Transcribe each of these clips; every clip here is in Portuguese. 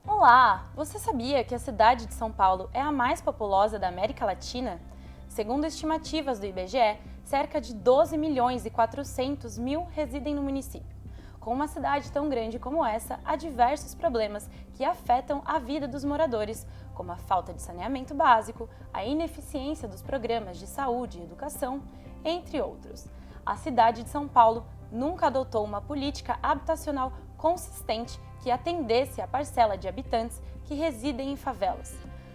Olá! Você sabia que a cidade de São Paulo é a mais populosa da América Latina? Segundo estimativas do IBGE, cerca de 12 milhões e 400 mil residem no município. Com uma cidade tão grande como essa, há diversos problemas que afetam a vida dos moradores, como a falta de saneamento básico, a ineficiência dos programas de saúde e educação, entre outros. A cidade de São Paulo nunca adotou uma política habitacional consistente que atendesse à parcela de habitantes que residem em favelas.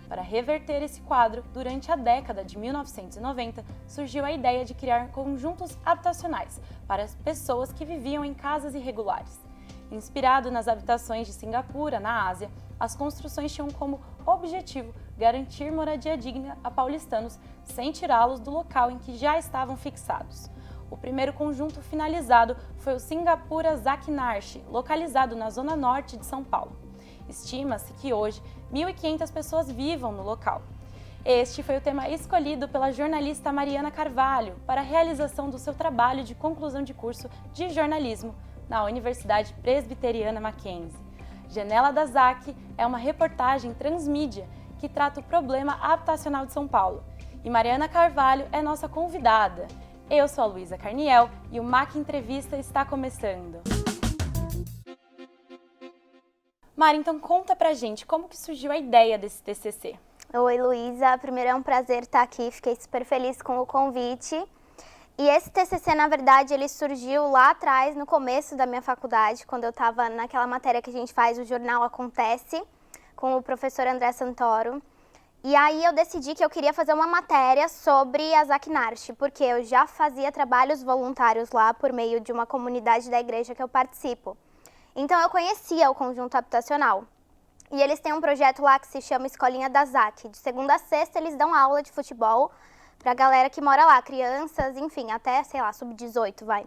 Para reverter esse quadro, durante a década de 1990, surgiu a ideia de criar conjuntos habitacionais para as pessoas que viviam em casas irregulares. Inspirado nas habitações de Singapura, na Ásia, as construções tinham como objetivo garantir moradia digna a paulistanos sem tirá-los do local em que já estavam fixados. O primeiro conjunto finalizado foi o Singapura Zak Narchi, localizado na zona norte de São Paulo. Estima-se que hoje 1.500 pessoas vivam no local. Este foi o tema escolhido pela jornalista Mariana Carvalho para a realização do seu trabalho de conclusão de curso de jornalismo na Universidade Presbiteriana Mackenzie. Janela da Zak é uma reportagem transmídia que trata o problema habitacional de São Paulo. E Mariana Carvalho é nossa convidada. Eu sou a Luísa Carniel e o MAC Entrevista está começando. Mari, então conta pra gente como que surgiu a ideia desse TCC. Oi, Luísa. Primeiro é um prazer estar aqui, fiquei super feliz com o convite. E esse TCC, na verdade, ele surgiu lá atrás, no começo da minha faculdade, quando eu estava naquela matéria que a gente faz, o Jornal Acontece, com o professor André Santoro. E aí eu decidi que eu queria fazer uma matéria sobre a Zak Narchi, porque eu já fazia trabalhos voluntários lá por meio de uma comunidade da igreja que eu participo. Então eu conhecia o conjunto habitacional. E eles têm um projeto lá que se chama Escolinha da Zak. De segunda a sexta eles dão aula de futebol pra galera que mora lá, crianças, enfim, até, sei lá, sub-18, vai.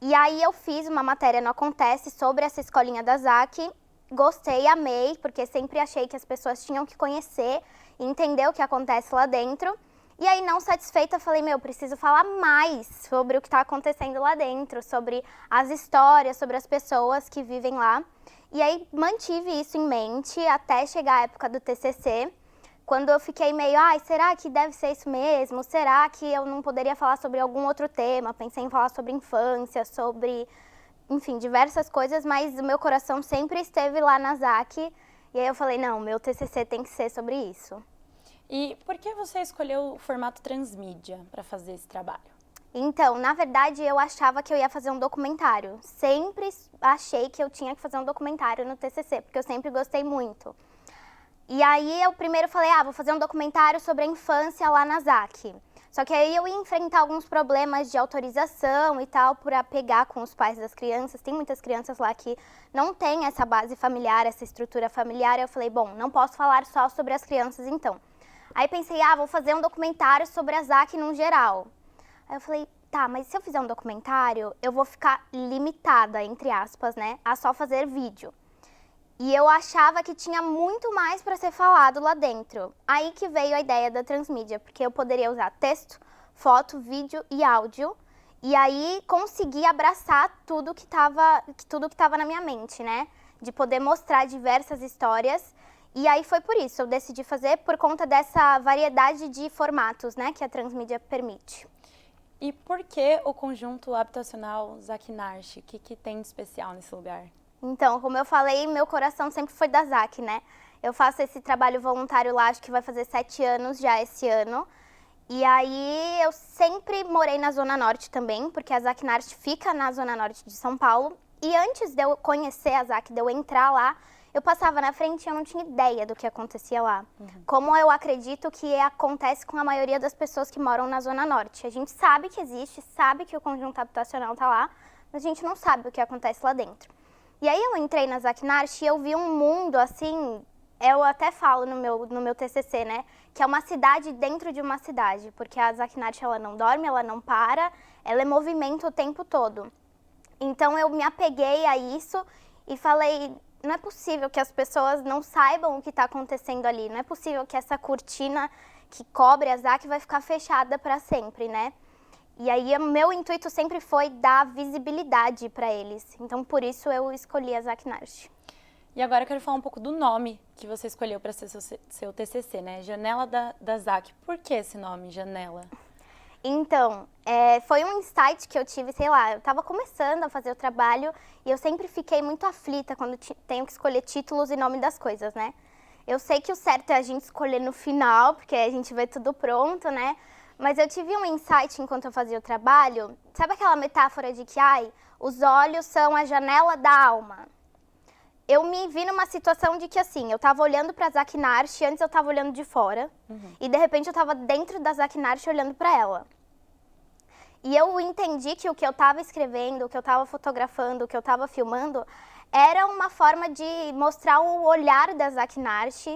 E aí eu fiz uma matéria no Acontece sobre essa Escolinha da Zak. Gostei, amei, porque sempre achei que as pessoas tinham que conhecer e entender o que acontece lá dentro. E aí, não satisfeita, falei, preciso falar mais sobre o que está acontecendo lá dentro, sobre as histórias, sobre as pessoas que vivem lá. E aí, mantive isso em mente até chegar a época do TCC, quando eu fiquei meio, será que deve ser isso mesmo? Será que eu não poderia falar sobre algum outro tema? Pensei em falar sobre infância, sobre, enfim, diversas coisas, mas o meu coração sempre esteve lá na Zak. E aí eu falei, não, meu TCC tem que ser sobre isso. E por que você escolheu o formato transmídia para fazer esse trabalho? Então, na verdade, eu achava que eu ia fazer um documentário. Sempre achei que eu tinha que fazer um documentário no TCC, porque eu sempre gostei muito. E aí eu primeiro falei, vou fazer um documentário sobre a infância lá na Zak. Só que aí eu ia enfrentar alguns problemas de autorização e tal, para pegar com os pais das crianças. Tem muitas crianças lá que não têm essa base familiar, essa estrutura familiar. Eu falei, não posso falar só sobre as crianças então. Aí pensei, vou fazer um documentário sobre a Zak no geral. Aí eu falei, tá, mas se eu fizer um documentário, eu vou ficar limitada, entre aspas, né, a só fazer vídeo. E eu achava que tinha muito mais para ser falado lá dentro. Aí que veio a ideia da transmídia, porque eu poderia usar texto, foto, vídeo e áudio. E aí consegui abraçar tudo que estava na minha mente, né, de poder mostrar diversas histórias. E aí foi por isso, eu decidi fazer por conta dessa variedade de formatos, né, que a transmídia permite. E por que o conjunto habitacional Zak Narchi? O que tem de especial nesse lugar? Então, como eu falei, meu coração sempre foi da Zak, né? Eu faço esse trabalho voluntário lá, acho que vai fazer 7 anos já esse ano. E aí eu sempre morei na Zona Norte também, porque a Zak Narchi fica na Zona Norte de São Paulo. E antes de eu conhecer a Zak, de eu entrar lá, eu passava na frente e eu não tinha ideia do que acontecia lá. Como eu acredito que acontece com a maioria das pessoas que moram na Zona Norte. A gente sabe que existe, sabe que o conjunto habitacional está lá, mas a gente não sabe o que acontece lá dentro. E aí eu entrei na Zak Narchi e eu vi um mundo assim, eu até falo no meu TCC, né, que é uma cidade dentro de uma cidade, porque a Zak Narchi, ela não dorme, ela não para, ela é movimento o tempo todo. Então eu me apeguei a isso e falei, não é possível que as pessoas não saibam o que está acontecendo ali, não é possível que essa cortina que cobre a ZAC vai ficar fechada para sempre, né? E aí, o meu intuito sempre foi dar visibilidade para eles. Então, por isso, eu escolhi a ZAC Nart. E agora eu quero falar um pouco do nome que você escolheu para ser seu TCC, né? Janela da ZAC. Por que esse nome, Janela? Então, foi um insight que eu tive, sei lá, eu estava começando a fazer o trabalho e eu sempre fiquei muito aflita quando tenho que escolher títulos e nome das coisas, né? Eu sei que o certo é a gente escolher no final, porque a gente vê tudo pronto, né? Mas eu tive um insight enquanto eu fazia o trabalho. Sabe aquela metáfora de que, os olhos são a janela da alma? Eu me vi numa situação de que, assim, eu tava olhando pra ZAC Nart, antes eu tava olhando de fora, e de repente eu tava dentro da ZAC Nart olhando pra ela. E eu entendi que o que eu tava escrevendo, o que eu tava fotografando, o que eu tava filmando, era uma forma de mostrar o olhar da ZAC Nart,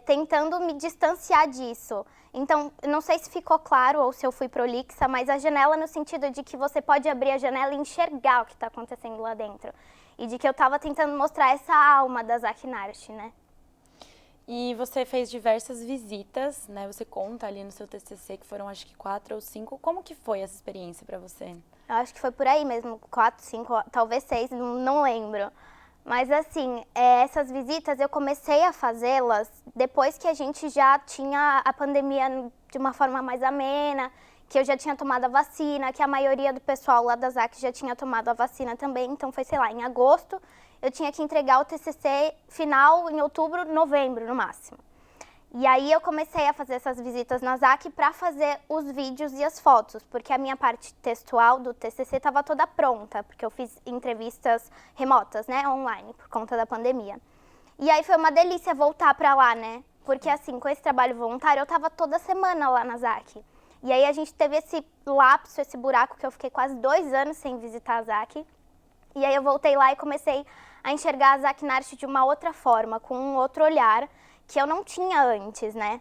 tentando me distanciar disso. Então, não sei se ficou claro ou se eu fui prolixa, mas a janela no sentido de que você pode abrir a janela e enxergar o que está acontecendo lá dentro. E de que eu estava tentando mostrar essa alma da ZAC Nart, né? E você fez diversas visitas, né? Você conta ali no seu TCC que foram acho que 4 ou 5. Como que foi essa experiência para você? Eu acho que foi por aí mesmo, 4, 5, talvez 6, não lembro. Mas assim, essas visitas eu comecei a fazê-las depois que a gente já tinha a pandemia de uma forma mais amena, que eu já tinha tomado a vacina, que a maioria do pessoal lá da ZAC já tinha tomado a vacina também. Então foi, sei lá, em agosto eu tinha que entregar o TCC final em outubro, novembro no máximo. E aí eu comecei a fazer essas visitas na ZAC para fazer os vídeos e as fotos, porque a minha parte textual do TCC estava toda pronta, porque eu fiz entrevistas remotas, né, online, por conta da pandemia. E aí foi uma delícia voltar para lá, né, porque assim, com esse trabalho voluntário, eu estava toda semana lá na ZAC. E aí a gente teve esse lapso, esse buraco, que eu fiquei quase 2 anos sem visitar a ZAC. E aí eu voltei lá e comecei a enxergar a ZAC Nart de uma outra forma, com um outro olhar, que eu não tinha antes, né?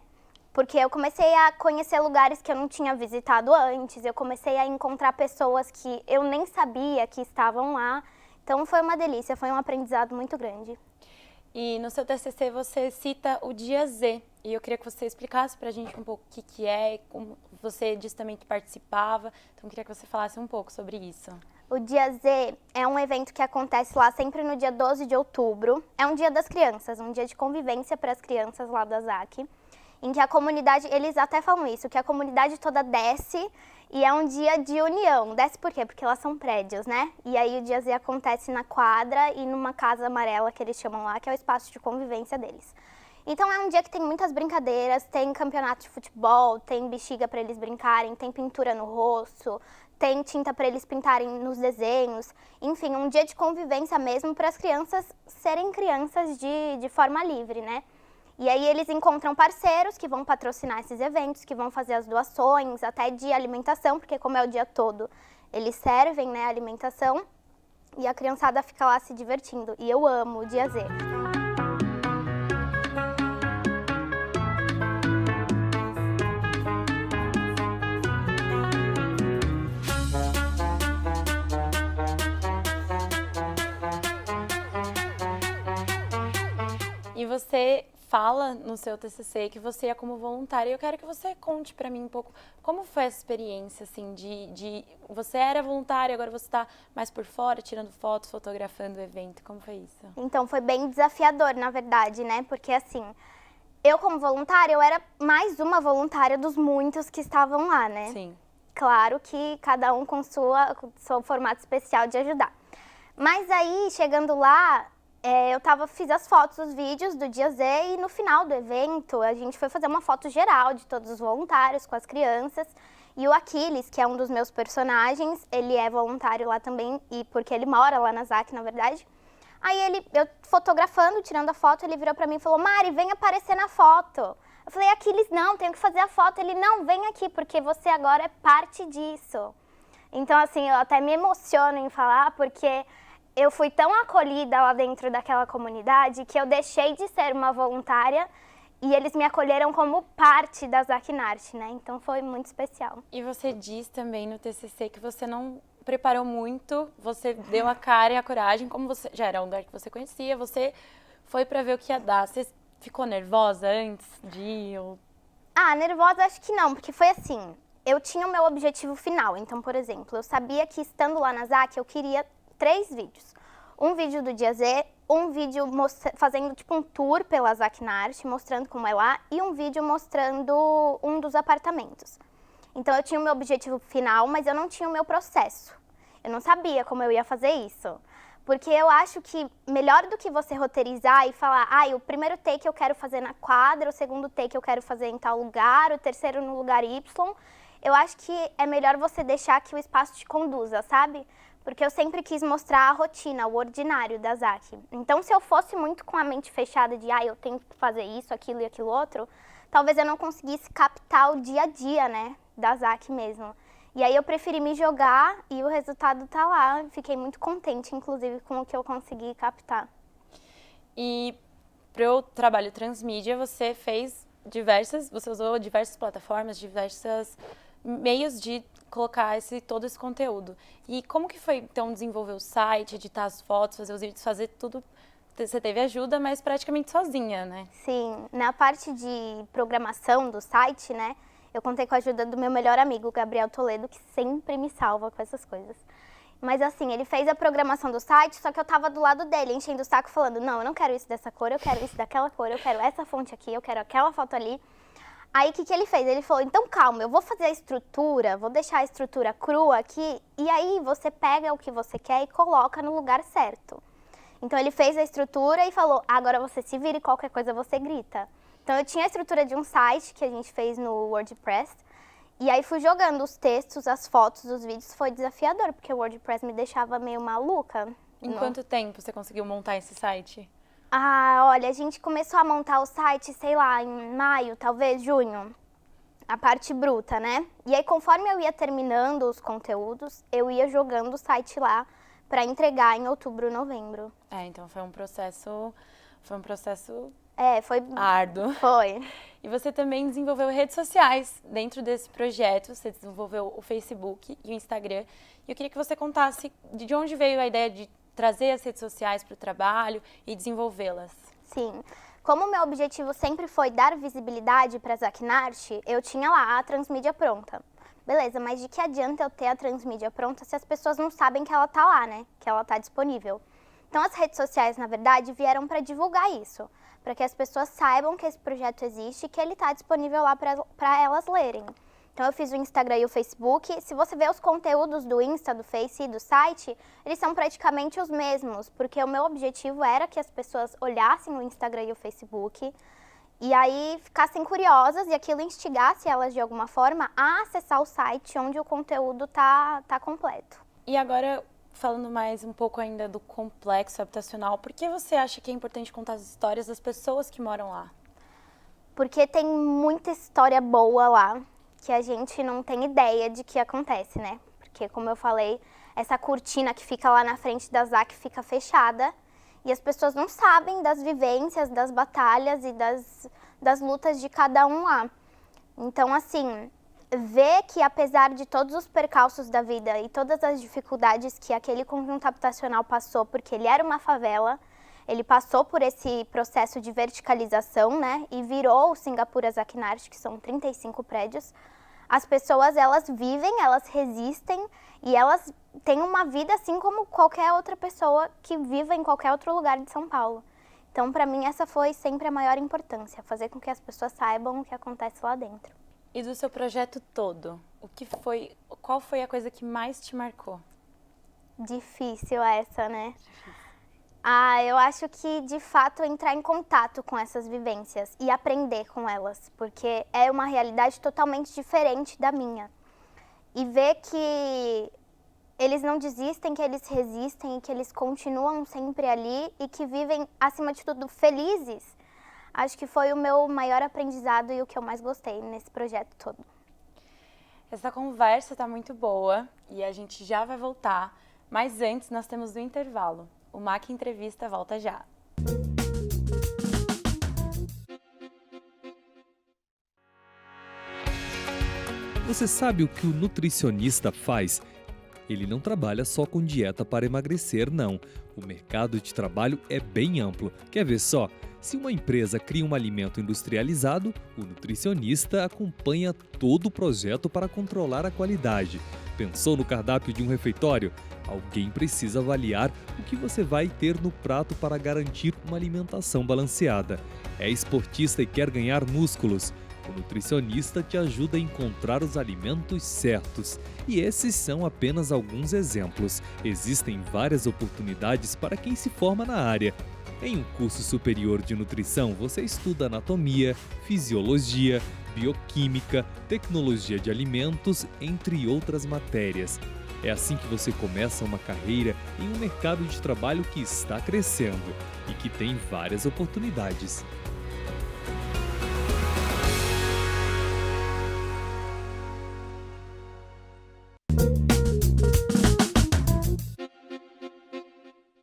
Porque eu comecei a conhecer lugares que eu não tinha visitado antes, eu comecei a encontrar pessoas que eu nem sabia que estavam lá. Então foi uma delícia, foi um aprendizado muito grande. E no seu TCC você cita o Dia Z, e eu queria que você explicasse pra gente um pouco o que é, como você disse também que participava, então eu queria que você falasse um pouco sobre isso. O Dia Z é um evento que acontece lá sempre no dia 12 de outubro. É um dia das crianças, um dia de convivência para as crianças lá da ZAC, em que a comunidade, eles até falam isso, que a comunidade toda desce e é um dia de união. Desce por quê? Porque elas são prédios, né? E aí o Dia Z acontece na quadra e numa casa amarela que eles chamam lá, que é o espaço de convivência deles. Então é um dia que tem muitas brincadeiras, tem campeonato de futebol, tem bexiga para eles brincarem, tem pintura no rosto, tem tinta para eles pintarem nos desenhos. Enfim, um dia de convivência mesmo para as crianças serem crianças de forma livre, né? E aí eles encontram parceiros que vão patrocinar esses eventos, que vão fazer as doações, até de alimentação, porque como é o dia todo, eles servem, né, a alimentação, e a criançada fica lá se divertindo. E eu amo o Dia Z. E você fala no seu TCC que você é como voluntária. E eu quero que você conte pra mim um pouco como foi essa experiência, assim, você era voluntária, agora você tá mais por fora, tirando fotos, fotografando o evento. Como foi isso? Então, foi bem desafiador, na verdade, né? Porque, assim, eu como voluntária, eu era mais uma voluntária dos muitos que estavam lá, né? Sim. Claro que cada um com seu formato especial de ajudar. Mas aí, chegando lá, fiz as fotos, os vídeos do Dia Z e no final do evento a gente foi fazer uma foto geral de todos os voluntários com as crianças. E o Aquiles, que é um dos meus personagens, ele é voluntário lá também, e porque ele mora lá na ZAC, na verdade. Aí eu fotografando, tirando a foto, ele virou pra mim e falou: Mari, vem aparecer na foto. Eu falei: Aquiles, não, tenho que fazer a foto. Ele: não, vem aqui, porque você agora é parte disso. Então, assim, eu até me emociono em falar, porque eu fui tão acolhida lá dentro daquela comunidade que eu deixei de ser uma voluntária e eles me acolheram como parte da ZAC Nart, né? Então foi muito especial. E você diz também no TCC que você não preparou muito, você deu a cara e a coragem, como você já era um lugar que você conhecia, você foi pra ver o que ia dar. Você ficou nervosa antes de ir? Ah, nervosa acho que não, porque foi assim, eu tinha o meu objetivo final. Então, por exemplo, eu sabia que estando lá na ZAC eu queria 3 vídeos. Um vídeo do dia Z, um vídeo fazendo tipo um tour pela ZAC Narte, mostrando como é lá, e um vídeo mostrando um dos apartamentos. Então eu tinha o meu objetivo final, mas eu não tinha o meu processo. Eu não sabia como eu ia fazer isso. Porque eu acho que melhor do que você roteirizar e falar, o primeiro take eu quero fazer na quadra, o segundo take eu quero fazer em tal lugar, o terceiro no lugar Y, eu acho que é melhor você deixar que o espaço te conduza, sabe? Porque eu sempre quis mostrar a rotina, o ordinário da ZAC. Então, se eu fosse muito com a mente fechada de, eu tenho que fazer isso, aquilo e aquilo outro, talvez eu não conseguisse captar o dia a dia, né, da ZAC mesmo. E aí eu preferi me jogar e o resultado tá lá. Fiquei muito contente, inclusive, com o que eu consegui captar. E para o trabalho transmídia, você usou diversas plataformas, diversos meios de colocar todo esse conteúdo. E como que foi, então, desenvolver o site, editar as fotos, fazer os vídeos, fazer tudo? Você teve ajuda, mas praticamente sozinha, né? Sim, na parte de programação do site, né, eu contei com a ajuda do meu melhor amigo, Gabriel Toledo, que sempre me salva com essas coisas. Mas assim, ele fez a programação do site, só que eu tava do lado dele, enchendo o saco, falando, não, eu não quero isso dessa cor, eu quero isso daquela cor, eu quero essa fonte aqui, eu quero aquela foto ali. Aí o que ele fez? Ele falou, então calma, eu vou fazer a estrutura, vou deixar a estrutura crua aqui, e aí você pega o que você quer e coloca no lugar certo. Então ele fez a estrutura e falou, agora você se vira e qualquer coisa você grita. Então eu tinha a estrutura de um site que a gente fez no WordPress, e aí fui jogando os textos, as fotos, os vídeos, foi desafiador, porque o WordPress me deixava meio maluca. Em quanto tempo você conseguiu montar esse site? Olha, a gente começou a montar o site, sei lá, em maio, talvez junho, a parte bruta, né? E aí conforme eu ia terminando os conteúdos, eu ia jogando o site lá para entregar em outubro, novembro. Então foi um processo foi árduo. Foi. E você também desenvolveu redes sociais dentro desse projeto. Você desenvolveu o Facebook e o Instagram. E eu queria que você contasse de onde veio a ideia de trazer as redes sociais para o trabalho e desenvolvê-las. Sim. Como o meu objetivo sempre foi dar visibilidade para a ZAC Narte, eu tinha lá a transmídia pronta. Beleza, mas de que adianta eu ter a transmídia pronta se as pessoas não sabem que ela tá lá, né? Que ela tá disponível. Então as redes sociais, na verdade, vieram para divulgar isso, para que as pessoas saibam que esse projeto existe e que ele está disponível lá para elas lerem. Então eu fiz o Instagram e o Facebook. Se você ver os conteúdos do Insta, do Face e do site, eles são praticamente os mesmos, porque o meu objetivo era que as pessoas olhassem o Instagram e o Facebook e aí ficassem curiosas e aquilo instigasse elas de alguma forma a acessar o site onde o conteúdo tá completo. E agora, falando mais um pouco ainda do complexo habitacional, por que você acha que é importante contar as histórias das pessoas que moram lá? Porque tem muita história boa lá, que a gente não tem ideia de que acontece, né? Porque, como eu falei, essa cortina que fica lá na frente da ZAC fica fechada e as pessoas não sabem das vivências, das batalhas e das lutas de cada um lá. Então, assim, ver que apesar de todos os percalços da vida e todas as dificuldades que aquele conjunto habitacional passou, porque ele era uma favela, ele passou por esse processo de verticalização, né, e virou o Singapura ZAC Narte, que são 35 prédios. As pessoas, elas vivem, elas resistem e elas têm uma vida assim como qualquer outra pessoa que viva em qualquer outro lugar de São Paulo. Então, para mim, essa foi sempre a maior importância, fazer com que as pessoas saibam o que acontece lá dentro. E do seu projeto todo, qual foi a coisa que mais te marcou? Difícil essa, né? Eu acho que, de fato, entrar em contato com essas vivências e aprender com elas, porque é uma realidade totalmente diferente da minha. E ver que eles não desistem, que eles resistem e que eles continuam sempre ali e que vivem, acima de tudo, felizes, acho que foi o meu maior aprendizado e o que eu mais gostei nesse projeto todo. Essa conversa está muito boa e a gente já vai voltar, mas antes nós temos um intervalo. O MAC Entrevista volta já. Você sabe o que o nutricionista faz ele não trabalha só com dieta para emagrecer, não. O mercado de trabalho é bem amplo. Quer ver só? Se uma empresa cria um alimento industrializado, o nutricionista acompanha todo o projeto para controlar a qualidade. Pensou no cardápio de um refeitório? Alguém precisa avaliar o que você vai ter no prato para garantir uma alimentação balanceada. É esportista e quer ganhar músculos? O nutricionista te ajuda a encontrar os alimentos certos. E esses são apenas alguns exemplos. Existem várias oportunidades para quem se forma na área. Em um curso superior de nutrição, você estuda anatomia, fisiologia, bioquímica, tecnologia de alimentos, entre outras matérias. É assim que você começa uma carreira em um mercado de trabalho que está crescendo e que tem várias oportunidades.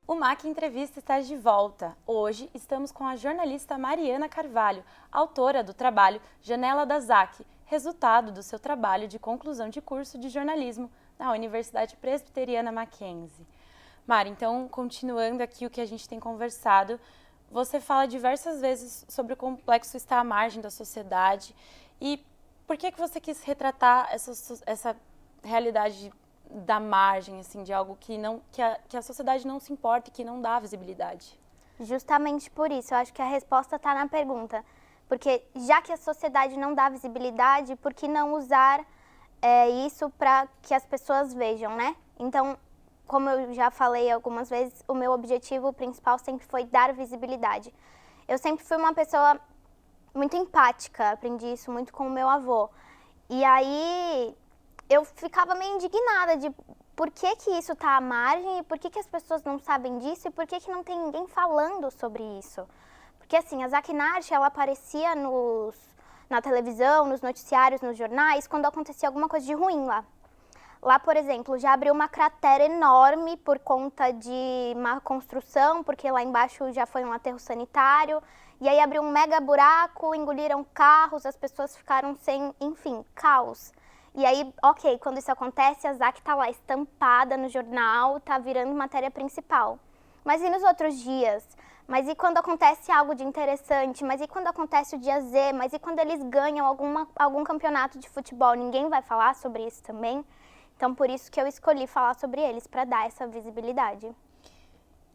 O MAC Entrevista está de volta. Hoje estamos com a jornalista Mariana Carvalho, autora do trabalho Janela da ZAC, resultado do seu trabalho de conclusão de curso de jornalismo na Universidade Presbiteriana Mackenzie. Mari, então, continuando aqui o que a gente tem conversado, você fala diversas vezes sobre o complexo estar à margem da sociedade e por que você quis retratar essa realidade da margem, assim, de algo que a sociedade não se importa e que não dá visibilidade? Justamente por isso, eu acho que a resposta está na pergunta. Porque já que a sociedade não dá visibilidade, por que não usar isso para que as pessoas vejam, né? Então, como eu já falei algumas vezes, o meu objetivo principal sempre foi dar visibilidade. Eu sempre fui uma pessoa muito empática, aprendi isso muito com o meu avô. E aí eu ficava meio indignada de por que isso está à margem e por que as pessoas não sabem disso e por que não tem ninguém falando sobre isso. Porque assim, a ZAC Nart, ela aparecia na televisão, nos noticiários, nos jornais, quando acontecia alguma coisa de ruim lá. Lá, por exemplo, já abriu uma cratera enorme por conta de uma construção, porque lá embaixo já foi um aterro sanitário. E aí abriu um mega buraco, engoliram carros, as pessoas ficaram sem, enfim, caos. E aí, ok, quando isso acontece, a ZAC tá lá estampada no jornal, tá virando matéria principal. Mas e nos outros dias? Mas e quando acontece algo de interessante? Mas e quando acontece o dia Z? Mas e quando eles ganham algum campeonato de futebol? Ninguém vai falar sobre isso também? Então, por isso que eu escolhi falar sobre eles, para dar essa visibilidade.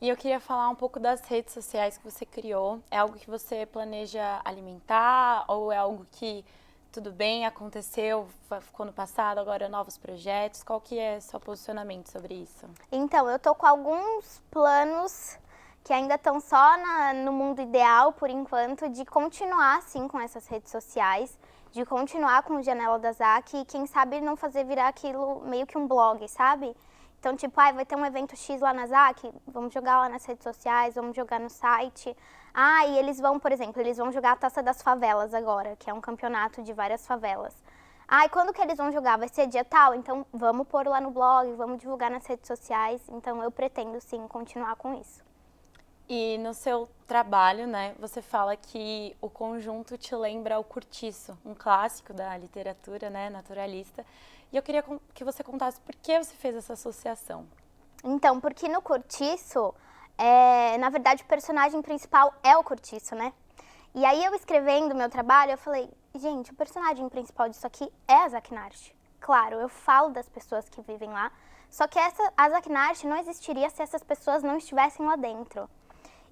E eu queria falar um pouco das redes sociais que você criou. É algo que você planeja alimentar ou é algo que, tudo bem, aconteceu, ficou no passado, agora novos projetos? Qual que é o seu posicionamento sobre isso? Então, eu tô com alguns planos que ainda estão só no mundo ideal, por enquanto, de continuar, sim, com essas redes sociais, de continuar com o Janela da ZAC e, quem sabe, não fazer virar aquilo meio que um blog, sabe? Então, tipo, vai ter um evento X lá na ZAC, vamos jogar lá nas redes sociais, vamos jogar no site. E eles vão, por exemplo, eles vão jogar a Taça das Favelas agora, que é um campeonato de várias favelas. E quando que eles vão jogar? Vai ser dia tal? Então, vamos pôr lá no blog, vamos divulgar nas redes sociais. Então, eu pretendo, sim, continuar com isso. E no seu trabalho, né, você fala que o conjunto te lembra o Cortiço, um clássico da literatura, né, naturalista. E eu queria que você contasse por que você fez essa associação. Então, porque no Cortiço, na verdade, o personagem principal é o Cortiço, né? E aí, eu escrevendo o meu trabalho, eu falei, gente, o personagem principal disso aqui é a ZAC Nart. Claro, eu falo das pessoas que vivem lá, só que a ZAC Nart não existiria se essas pessoas não estivessem lá dentro.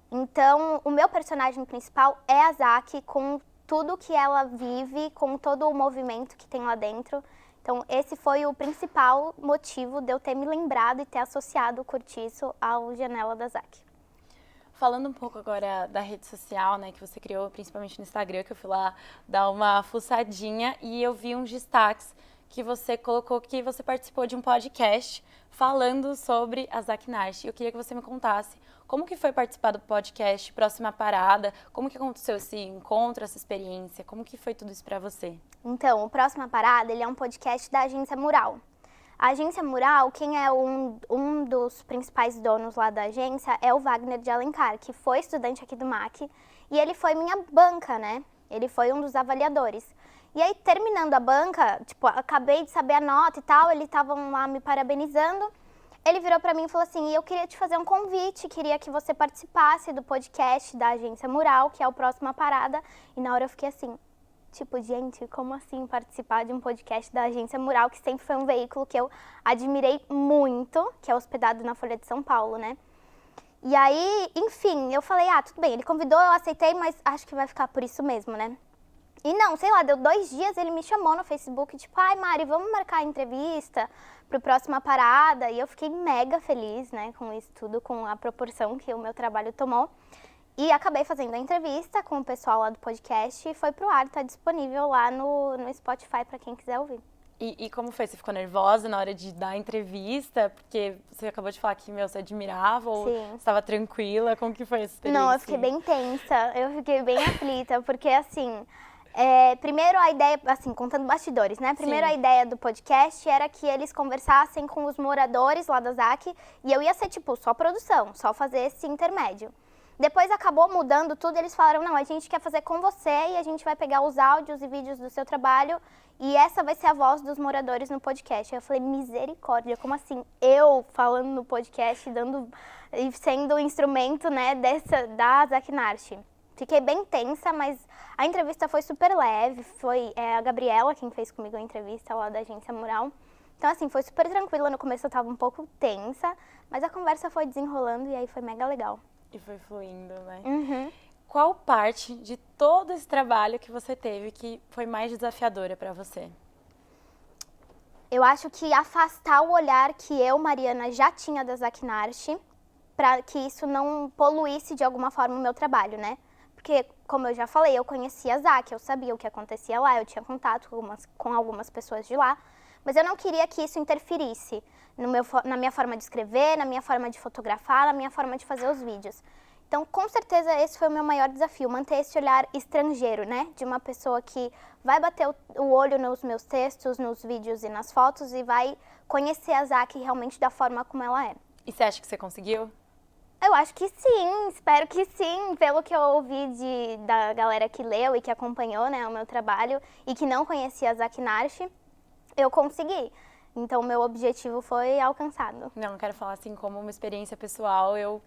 Então, o meu personagem principal é a ZAC, com tudo que ela vive, com todo o movimento que tem lá dentro. Então, esse foi o principal motivo de eu ter me lembrado e ter associado o Cortiço ao Janela da ZAC. Falando um pouco agora da rede social, né, que você criou, principalmente no Instagram, que eu fui lá dar uma fuçadinha e eu vi uns destaques que você colocou que você participou de um podcast falando sobre a ZAC Nart. Eu queria que você me contasse como que foi participar do podcast Próxima Parada, como que aconteceu esse encontro, essa experiência, como que foi tudo isso para você? Então, o Próxima Parada, ele é um podcast da Agência Mural. A Agência Mural, quem é um dos principais donos lá da agência é o Wagner de Alencar, que foi estudante aqui do MAC, e ele foi minha banca, né? Ele foi um dos avaliadores. E aí, terminando a banca, tipo, acabei de saber a nota e tal, eles estavam lá me parabenizando. Ele virou pra mim e falou assim, eu queria te fazer um convite, queria que você participasse do podcast da Agência Mural, que é o Próxima Parada. E na hora eu fiquei assim, tipo, gente, como assim participar de um podcast da Agência Mural, que sempre foi um veículo que eu admirei muito, que é hospedado na Folha de São Paulo, né? E aí, enfim, eu falei, tudo bem, ele convidou, eu aceitei, mas acho que vai ficar por isso mesmo, né? E não, sei lá, deu 2 dias, ele me chamou no Facebook, tipo, ai Mari, vamos marcar a entrevista pro Próxima Parada. E eu fiquei mega feliz, né, com isso tudo, com a proporção que o meu trabalho tomou. E acabei fazendo a entrevista com o pessoal lá do podcast e foi pro ar, tá disponível lá no Spotify pra quem quiser ouvir. E como foi? Você ficou nervosa na hora de dar a entrevista? Porque você acabou de falar que, você admirava ou Sim. você estava tranquila? Como que foi essa experiência? Não, eu fiquei bem tensa, eu fiquei bem aflita, porque assim, primeiro a ideia, assim, contando bastidores, né? Primeiro Sim. a ideia do podcast era que eles conversassem com os moradores lá da ZAC e eu ia ser, tipo, só produção, só fazer esse intermédio. Depois acabou mudando tudo, eles falaram, não, a gente quer fazer com você e a gente vai pegar os áudios e vídeos do seu trabalho e essa vai ser a voz dos moradores no podcast. Aí eu falei, misericórdia, como assim? Eu falando no podcast, e sendo o instrumento, né, da ZAC Narte. Fiquei bem tensa, mas a entrevista foi super leve, foi a Gabriela quem fez comigo a entrevista lá da Agência Mural. Então, assim, foi super tranquila, no começo eu tava um pouco tensa, mas a conversa foi desenrolando e aí foi mega legal. E foi fluindo, né? Uhum. Qual parte de todo esse trabalho que você teve que foi mais desafiadora pra você? Eu acho que afastar o olhar que eu, Mariana, já tinha da ZAC Narte, para que isso não poluísse de alguma forma o meu trabalho, né? Porque, como eu já falei, eu conhecia a ZAC, eu sabia o que acontecia lá, eu tinha contato com algumas pessoas de lá, mas eu não queria que isso interferisse na minha forma de escrever, na minha forma de fotografar, na minha forma de fazer os vídeos. Então, com certeza, esse foi o meu maior desafio, manter esse olhar estrangeiro, né? De uma pessoa que vai bater o olho nos meus textos, nos vídeos e nas fotos e vai conhecer a ZAC realmente da forma como ela é. E você acha que você conseguiu? Eu acho que sim, espero que sim, pelo que eu ouvi da galera que leu e que acompanhou, né, o meu trabalho e que não conhecia a ZAC Narte, eu consegui. Então, meu objetivo foi alcançado. Não quero falar assim como uma experiência pessoal, eu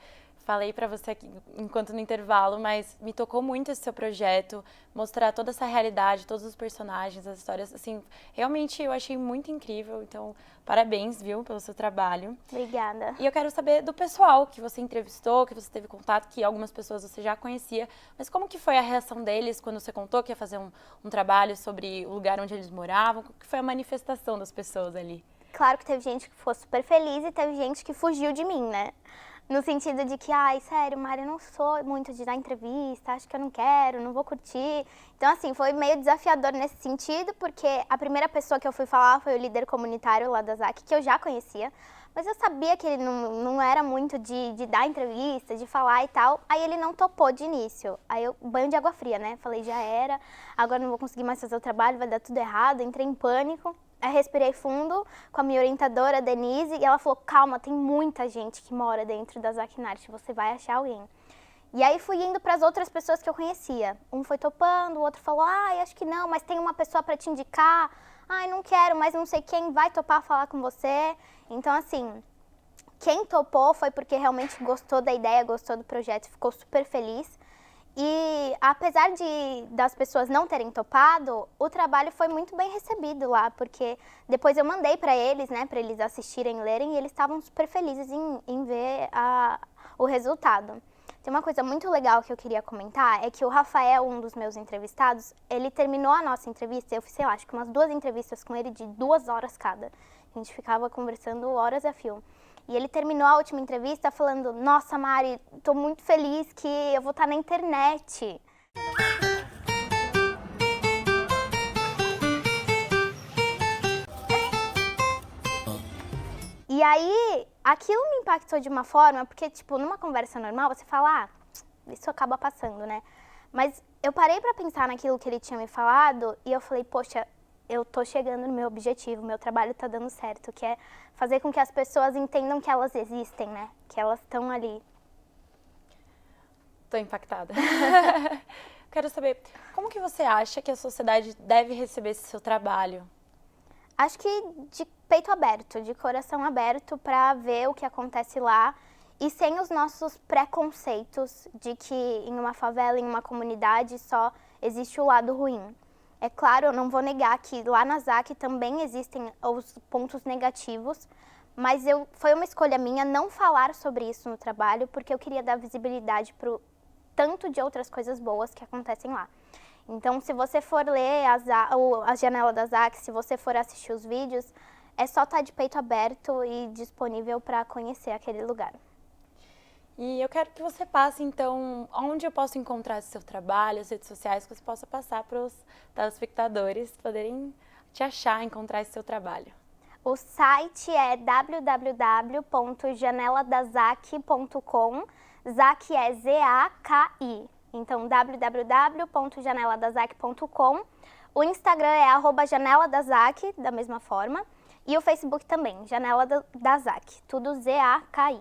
falei pra você aqui enquanto no intervalo, mas me tocou muito esse seu projeto, mostrar toda essa realidade, todos os personagens, as histórias, assim, realmente eu achei muito incrível, então parabéns, viu, pelo seu trabalho. Obrigada. E eu quero saber do pessoal que você entrevistou, que você teve contato, que algumas pessoas você já conhecia, mas como que foi a reação deles quando você contou que ia fazer um trabalho sobre o lugar onde eles moravam? Como que foi a manifestação das pessoas ali? Claro que teve gente que ficou super feliz e teve gente que fugiu de mim, né? No sentido de que, ai, sério, Mari, eu não sou muito de dar entrevista, acho que eu não quero, não vou curtir. Então, assim, foi meio desafiador nesse sentido, porque a primeira pessoa que eu fui falar foi o líder comunitário lá da ZAC, que eu já conhecia, mas eu sabia que ele não era muito de dar entrevista, de falar e tal, aí ele não topou de início. Aí eu, banho de água fria, né? Falei, já era, agora não vou conseguir mais fazer o trabalho, vai dar tudo errado, entrei em pânico. Aí respirei fundo com a minha orientadora, a Denise, e ela falou, calma, tem muita gente que mora dentro da ZAC Narte, você vai achar alguém. E aí fui indo para as outras pessoas que eu conhecia. Um foi topando, o outro falou, ai, acho que não, mas tem uma pessoa para te indicar. Ai, não quero, mas não sei quem vai topar falar com você. Então, assim, quem topou foi porque realmente gostou da ideia, gostou do projeto, ficou super feliz. E apesar das pessoas não terem topado, o trabalho foi muito bem recebido lá, porque depois eu mandei para eles, né, para eles assistirem, lerem, e eles estavam super felizes em ver o resultado. Tem uma coisa muito legal que eu queria comentar, é que o Rafael, um dos meus entrevistados, ele terminou a nossa entrevista, eu fiz, sei lá, acho que umas 2 entrevistas com ele de 2 horas cada. A gente ficava conversando horas a fio. E ele terminou a última entrevista falando, nossa, Mari, tô muito feliz que eu vou estar na internet. E aí, aquilo me impactou de uma forma, porque, tipo, numa conversa normal, você fala, isso acaba passando, né? Mas eu parei pra pensar naquilo que ele tinha me falado e eu falei, poxa, eu tô chegando no meu objetivo, meu trabalho tá dando certo, que é fazer com que as pessoas entendam que elas existem, né? Que elas estão ali. Tô impactada. Quero saber, como que você acha que a sociedade deve receber esse seu trabalho? Acho que de peito aberto, de coração aberto para ver o que acontece lá e sem os nossos preconceitos de que em uma favela, em uma comunidade, só existe o lado ruim. É claro, eu não vou negar que lá na ZAC também existem os pontos negativos, mas foi uma escolha minha não falar sobre isso no trabalho, porque eu queria dar visibilidade para o tanto de outras coisas boas que acontecem lá. Então, se você for ler a janela da ZAC, se você for assistir os vídeos, é só estar de peito aberto e disponível para conhecer aquele lugar. E eu quero que você passe, então, onde eu posso encontrar esse seu trabalho, as redes sociais, que você possa passar para os telespectadores poderem te achar, encontrar esse seu trabalho. O site é www.janeladazac.com. ZAC é Z-A-K-I. Então, www.janeladazac.com. O Instagram é @janeladazac, da mesma forma. E o Facebook também, Janela da ZAC, tudo Z-A-K-I.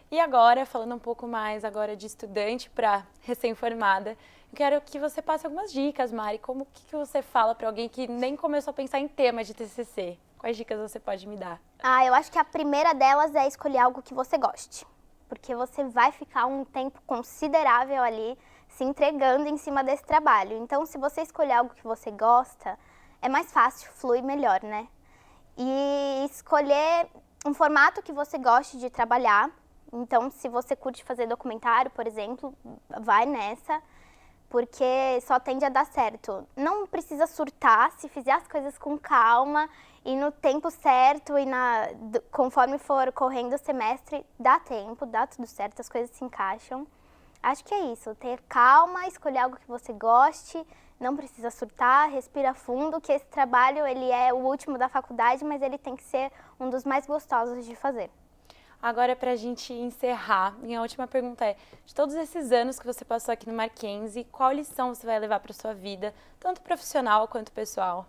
E agora, falando um pouco mais agora de estudante para recém-formada, eu quero que você passe algumas dicas, Mari. Como que você fala para alguém que nem começou a pensar em tema de TCC? Quais dicas você pode me dar? Eu acho que a primeira delas é escolher algo que você goste. Porque você vai ficar um tempo considerável ali se entregando em cima desse trabalho. Então, se você escolher algo que você gosta, é mais fácil, flui melhor, né? E escolher um formato que você goste de trabalhar. Então, se você curte fazer documentário, por exemplo, vai nessa, porque só tende a dar certo. Não precisa surtar, se fizer as coisas com calma e no tempo certo e conforme for correndo o semestre, dá tempo, dá tudo certo, as coisas se encaixam. Acho que é isso, ter calma, escolher algo que você goste, não precisa surtar, respira fundo, que esse trabalho ele é o último da faculdade, mas ele tem que ser um dos mais gostosos de fazer. Agora, para a gente encerrar, minha última pergunta é, de todos esses anos que você passou aqui no Mackenzie, qual lição você vai levar para a sua vida, tanto profissional quanto pessoal?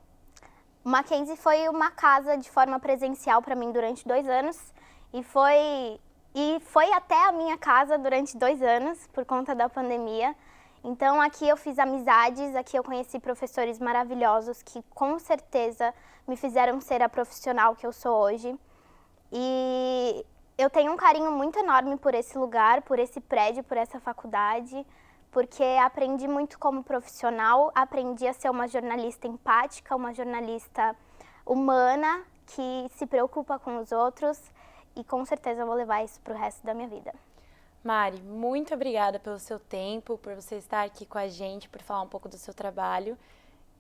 O Mackenzie foi uma casa de forma presencial para mim durante 2 anos e foi até a minha casa durante 2 anos por conta da pandemia. Então aqui eu fiz amizades, aqui eu conheci professores maravilhosos que com certeza me fizeram ser a profissional que eu sou hoje. E eu tenho um carinho muito enorme por esse lugar, por esse prédio, por essa faculdade, porque aprendi muito como profissional, aprendi a ser uma jornalista empática, uma jornalista humana, que se preocupa com os outros e com certeza eu vou levar isso para o resto da minha vida. Mari, muito obrigada pelo seu tempo, por você estar aqui com a gente, por falar um pouco do seu trabalho.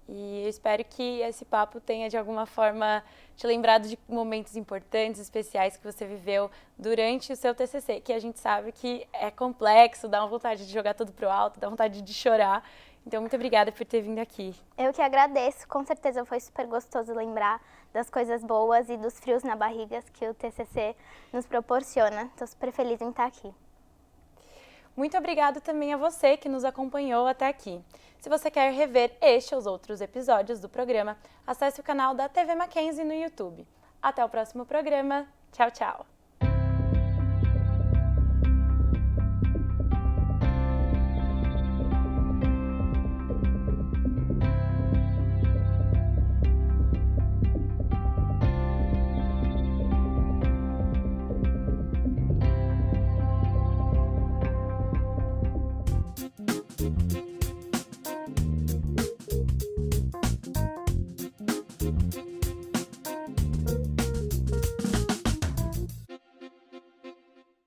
E eu espero que esse papo tenha, de alguma forma, te lembrado de momentos importantes, especiais que você viveu durante o seu TCC, que a gente sabe que é complexo, dá uma vontade de jogar tudo pro alto, dá vontade de chorar. Então, muito obrigada por ter vindo aqui. Eu que agradeço, com certeza foi super gostoso lembrar das coisas boas e dos frios na barriga que o TCC nos proporciona. Estou super feliz em estar aqui. Muito obrigada também a você que nos acompanhou até aqui. Se você quer rever este ou os outros episódios do programa, acesse o canal da TV Mackenzie no YouTube. Até o próximo programa. Tchau, tchau!